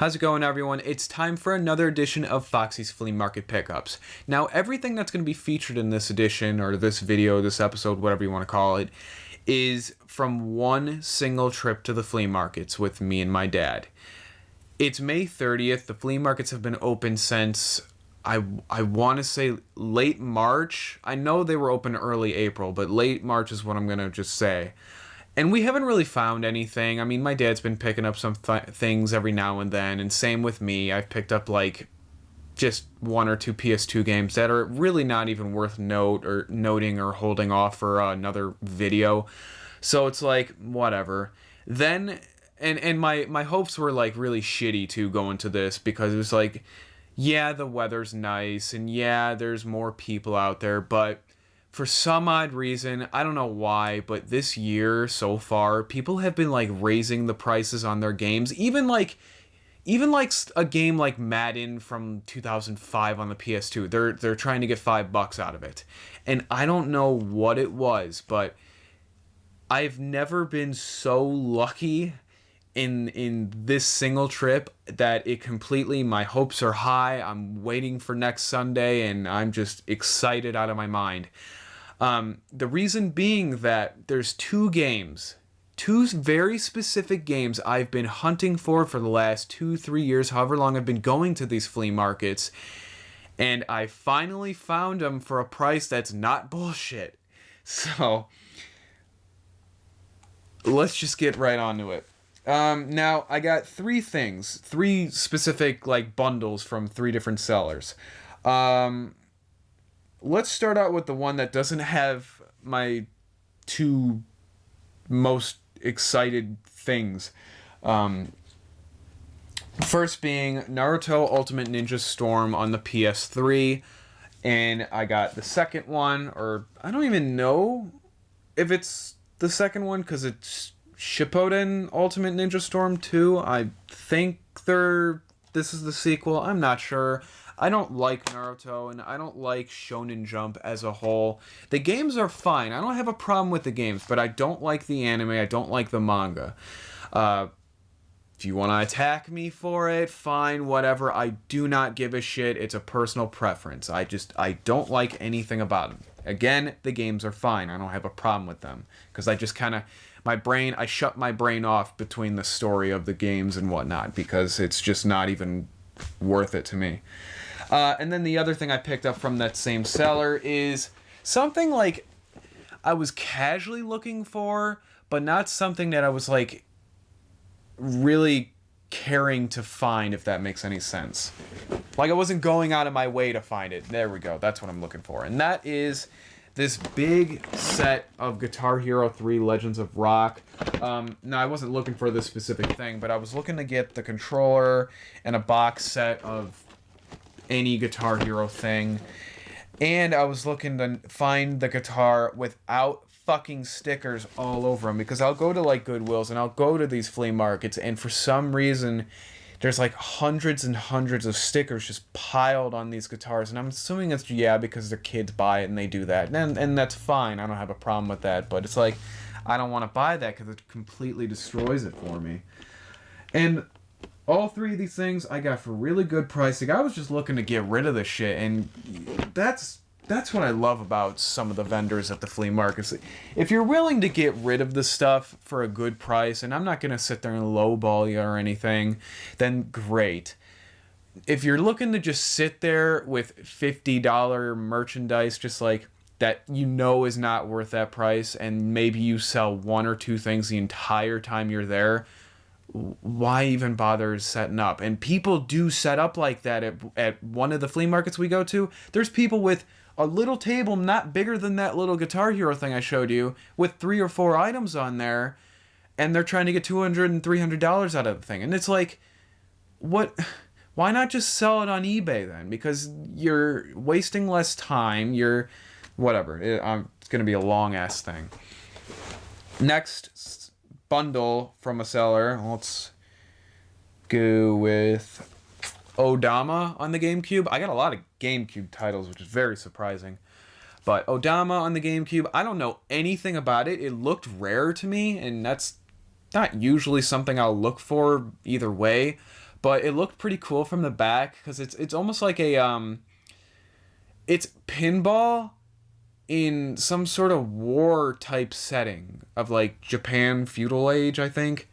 How's it going, everyone? It's time for another edition of Foxxy's Flea Market Pickups. Now, everything that's going to be featured in this edition, or this video, this episode, whatever you want to call it, is from one single trip to the flea markets with me and my dad. It's May 30th. The flea markets have been open since, I want to say, late March. I know they were open early April, but late March is what I'm going to just say. And we haven't really found anything. I mean, my dad's been picking up some things every now and then, and same with me. I've picked up, like, just one or two PS2 games that are really not even worth noting or holding off for another video. So it's like, whatever. Then, and my hopes were, like, really shitty, too, going to this, because it was like, yeah, the weather's nice, and yeah, there's more people out there, but for some odd reason, I don't know why, but this year so far, people have been like raising the prices on their games. Even like a game like Madden from 2005 on the PS2, they're trying to get $5 out of it. And I don't know what it was, but I've never been so lucky in this single trip that it completely, my hopes are high. I'm waiting for next Sunday and I'm just excited out of my mind. The reason being that there's two very specific games I've been hunting for the last 2-3 years, however long I've been going to these flea markets, and I finally found them for a price that's not bullshit. So let's just get right onto it. Now I got three specific like bundles from three different sellers. Let's start out with the one that doesn't have my two most excited things. First being Naruto Ultimate Ninja Storm on the PS3. And I got the second one, or I don't even know if it's the second one because it's Shippuden Ultimate Ninja Storm 2. I think this is the sequel. I'm not sure. I don't like Naruto, and I don't like Shonen Jump as a whole. The games are fine. I don't have a problem with the games, but I don't like the anime. I don't like the manga. If you want to attack me for it, fine, whatever. I do not give a shit. It's a personal preference. I don't like anything about them. Again, the games are fine. I don't have a problem with them. Because I just kind of, I shut my brain off between the story of the games and whatnot. Because it's just not even worth it to me. And then the other thing I picked up from that same seller is something like I was casually looking for, but not something that I was like really caring to find, if that makes any sense. Like I wasn't going out of my way to find it. There we go. That's what I'm looking for. And that is this big set of Guitar Hero 3 Legends of Rock. Now, I wasn't looking for this specific thing, but I was looking to get the controller and a box set of any Guitar Hero thing, and I was looking to find the guitar without fucking stickers all over them, because I'll go to like Goodwills and I'll go to these flea markets, and for some reason there's like hundreds and hundreds of stickers just piled on these guitars, and I'm assuming it's because their kids buy it and they do that, and that's fine. I don't have a problem with that, but it's like I don't want to buy that because it completely destroys it for me. And all three of these things I got for really good pricing. I was just looking to get rid of this shit, and that's what I love about some of the vendors at the flea markets. If you're willing to get rid of the stuff for a good price, and I'm not going to sit there and lowball you or anything, then great. If you're looking to just sit there with $50 merchandise just like that is not worth that price, and maybe you sell one or two things the entire time you're there, why even bother setting up? And people do set up like that at one of the flea markets we go to. There's people with a little table not bigger than that little Guitar Hero thing I showed you, with 3 or 4 items on there, and they're trying to get $200 and $300 out of the thing. And it's like, what? Why not just sell it on eBay then? Because you're wasting less time. You're whatever. It's going to be a long ass thing. Next bundle from a seller. Let's go with Odama on the GameCube. I got a lot of GameCube titles, which is very surprising. But Odama on the GameCube, I don't know anything about it. It looked rare to me, and that's not usually something I'll look for either way. but it looked pretty cool from the back because it's almost like a it's pinball in some sort of war type setting of like Japan feudal age, I think.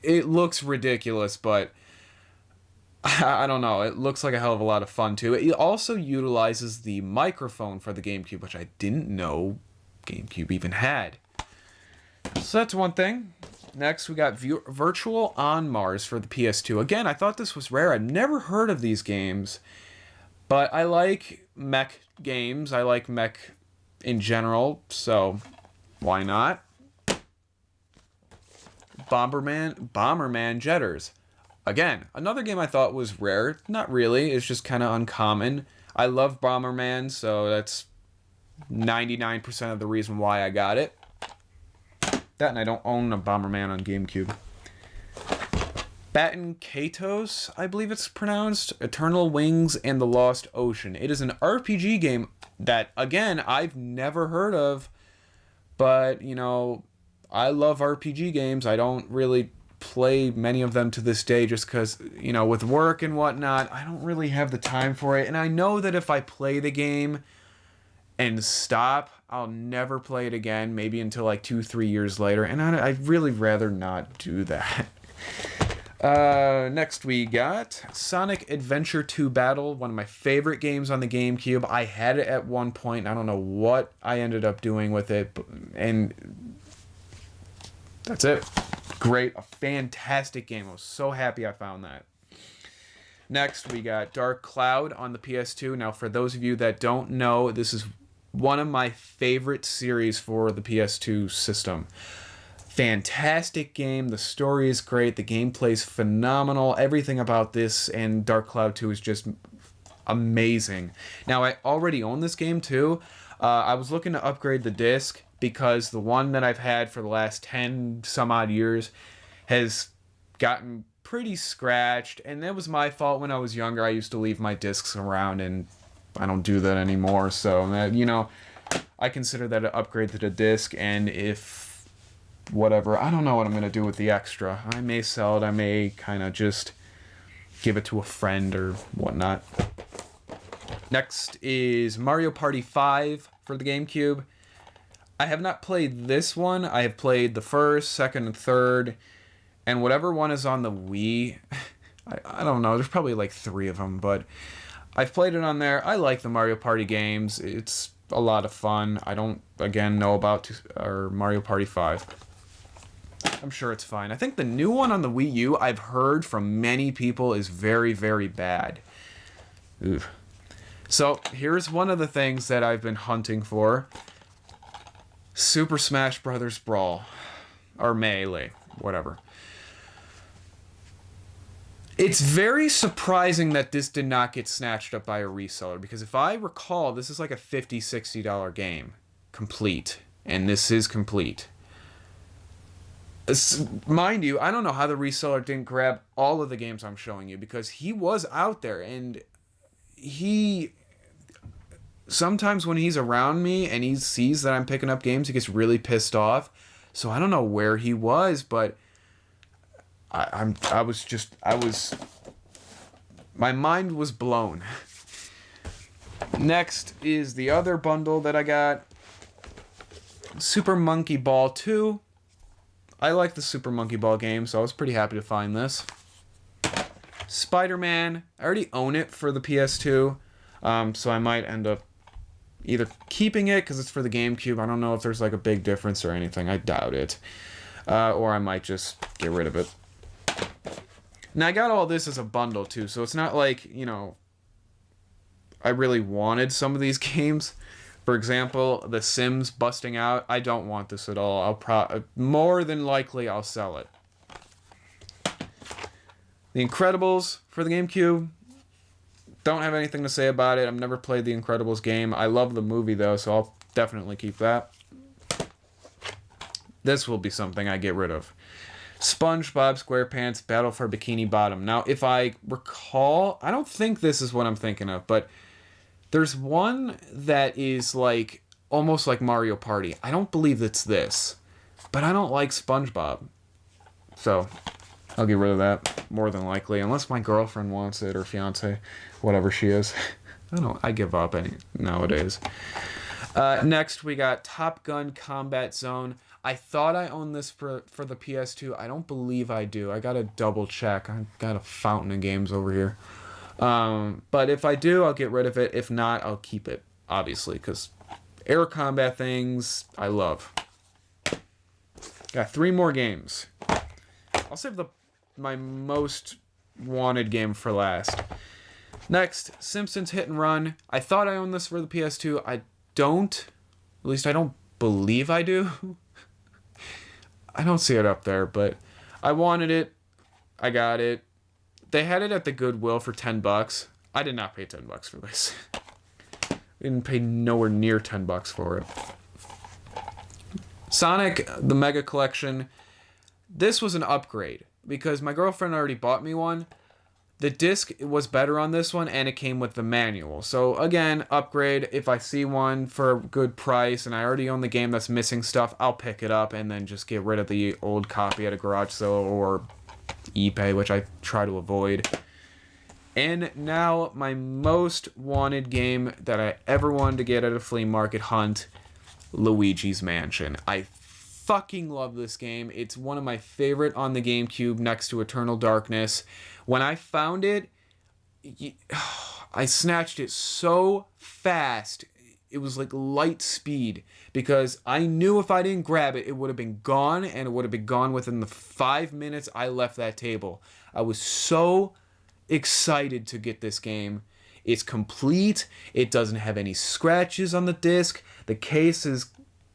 It looks ridiculous, but I don't know. It looks like a hell of a lot of fun too. It also utilizes the microphone for the GameCube, which I didn't know GameCube even had. So that's one thing. Next, we got Virtual on Mars for the PS2. Again, I thought this was rare. I've never heard of these games, but I like mech games. I like mech in general, so why not? Bomberman Jetters. Again, another game I thought was rare. Not really. It's just kind of uncommon. I love Bomberman, so that's 99% of the reason why I got it. That, and I don't own a Bomberman on GameCube. Batten Kaitos, I believe it's pronounced. Eternal Wings and the Lost Ocean. It is an RPG game that, again, I've never heard of. But, you know, I love RPG games. I don't really play many of them to this day just because, you know, with work and whatnot, I don't really have the time for it. And I know that if I play the game and stop, I'll never play it again, maybe until like 2-3 years later. And I'd really rather not do that. Next we got Sonic Adventure 2 Battle, one of my favorite games on the GameCube. I had it at one point. I don't know what I ended up doing with it, and that's it. Great, a fantastic game. I was so happy I found that. Next, we got Dark Cloud on the PS2. Now, for those of you that don't know, this is one of my favorite series for the PS2 system. Fantastic game. The story is great. The gameplay is phenomenal. Everything about this and Dark Cloud 2 is just amazing. Now, I already own this game too. I was looking to upgrade the disc because the one that I've had for the last 10 some odd years has gotten pretty scratched, and that was my fault when I was younger. I used to leave my discs around, and I don't do that anymore. So, you know, I consider that an upgrade to the disc, and if whatever, I don't know what I'm going to do with the extra. I may sell it. I may kind of just give it to a friend or whatnot. Next is Mario Party 5 for the GameCube. I have not played this one. I have played the first, second, and third, and whatever one is on the Wii. I don't know. There's probably like 3 of them, but I've played it on there. I like the Mario Party games. It's a lot of fun. I don't, again, know about Mario Party 5. I'm sure it's fine. I think the new one on the Wii U, I've heard from many people, is very, very bad. Ooh. So here's one of the things that I've been hunting for. Super Smash Bros. Brawl. Or Melee. Whatever. It's very surprising that this did not get snatched up by a reseller, because if I recall, this is like a $50, $60 game. Complete. And this is complete. Mind you, I don't know how the reseller didn't grab all of the games I'm showing you, because he was out there, and he... Sometimes when he's around me and he sees that I'm picking up games, he gets really pissed off. So I don't know where he was, but my mind was blown. Next is the other bundle that I got. Super Monkey Ball 2. I like the Super Monkey Ball game, so I was pretty happy to find this. Spider-Man. I already own it for the PS2, so I might end up either keeping it because it's for the GameCube. I don't know if there's like a big difference or anything. I doubt it. Or I might just get rid of it. Now, I got all this as a bundle too, so it's not like, you know, I really wanted some of these games. For example, The Sims busting out. I don't want this at all. More than likely, I'll sell it. The Incredibles for the GameCube. Don't have anything to say about it. I've never played the Incredibles game. I love the movie, though, so I'll definitely keep that. This will be something I get rid of. SpongeBob SquarePants Battle for Bikini Bottom. Now, if I recall, I don't think this is what I'm thinking of, but there's one that is like almost like Mario Party. I don't believe it's this, but I don't like SpongeBob. So, I'll get rid of that more than likely, unless my girlfriend wants it or fiance, whatever she is. I give up nowadays. Next, we got Top Gun Combat Zone. I thought I owned this for the PS2. I don't believe I do. I gotta double check. I've got a fountain of games over here. But if I do, I'll get rid of it. If not, I'll keep it, obviously, because air combat things I love. Got 3 more games. I'll save my most wanted game for last. Next, Simpsons Hit and Run. I thought I owned this for the PS2. I don't. At least I don't believe I do. I don't see it up there, but I wanted it. I got it. They had it at the Goodwill for $10. I did not pay $10 for this. I didn't pay nowhere near $10 for it. Sonic, the Mega Collection. This was an upgrade because my girlfriend already bought me one. The disc was better on this one, and it came with the manual. So again, upgrade. If I see one for a good price and I already own the game that's missing stuff, I'll pick it up and then just get rid of the old copy at a garage sale or eBay, which I try to avoid. And now my most wanted game that I ever wanted to get at a flea market hunt, Luigi's Mansion. I fucking love this game. It's one of my favorite on the GameCube next to Eternal Darkness. When I found it, I snatched it so fast. It was like light speed because I knew if I didn't grab it, it would have been gone, and it would have been gone within the 5 minutes I left that table. I was so excited to get this game. It's complete. It doesn't have any scratches on the disc. The case is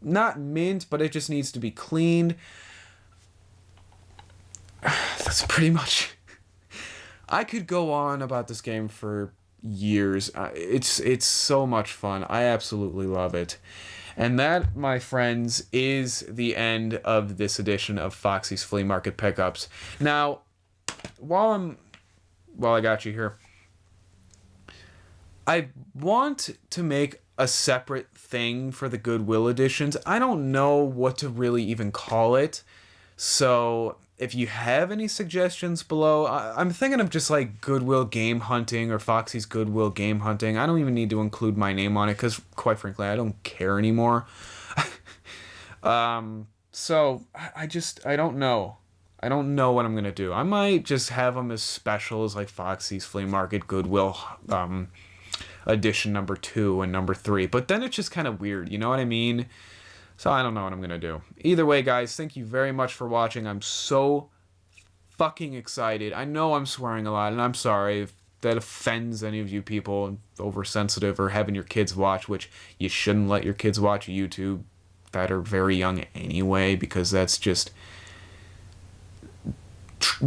not mint, but it just needs to be cleaned. That's pretty much. I could go on about this game for years. It's so much fun. I absolutely love it. And that, my friends, is the end of this edition of Foxxy's Flea Market Pickups. Now, while I got you here, I want to make a separate thing for the Goodwill editions. I don't know what to really even call it. So if you have any suggestions below, I'm thinking of just like Goodwill Game Hunting or Foxy's Goodwill Game Hunting. I don't even need to include my name on it because, quite frankly, I don't care anymore. So I don't know. I don't know what I'm going to do. I might just have them as specials like Foxy's Flea Market Goodwill edition number 2 and number 3. But then it's just kind of weird. You know what I mean? So I don't know what I'm going to do. Either way, guys, thank you very much for watching. I'm so fucking excited. I know I'm swearing a lot, and I'm sorry if that offends any of you people oversensitive or having your kids watch, which you shouldn't let your kids watch YouTube that are very young anyway, because that's just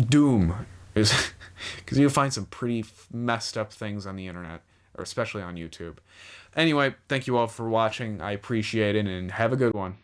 doom. Because you'll find some pretty messed up things on the internet, or especially on YouTube. Anyway, thank you all for watching. I appreciate it, and have a good one.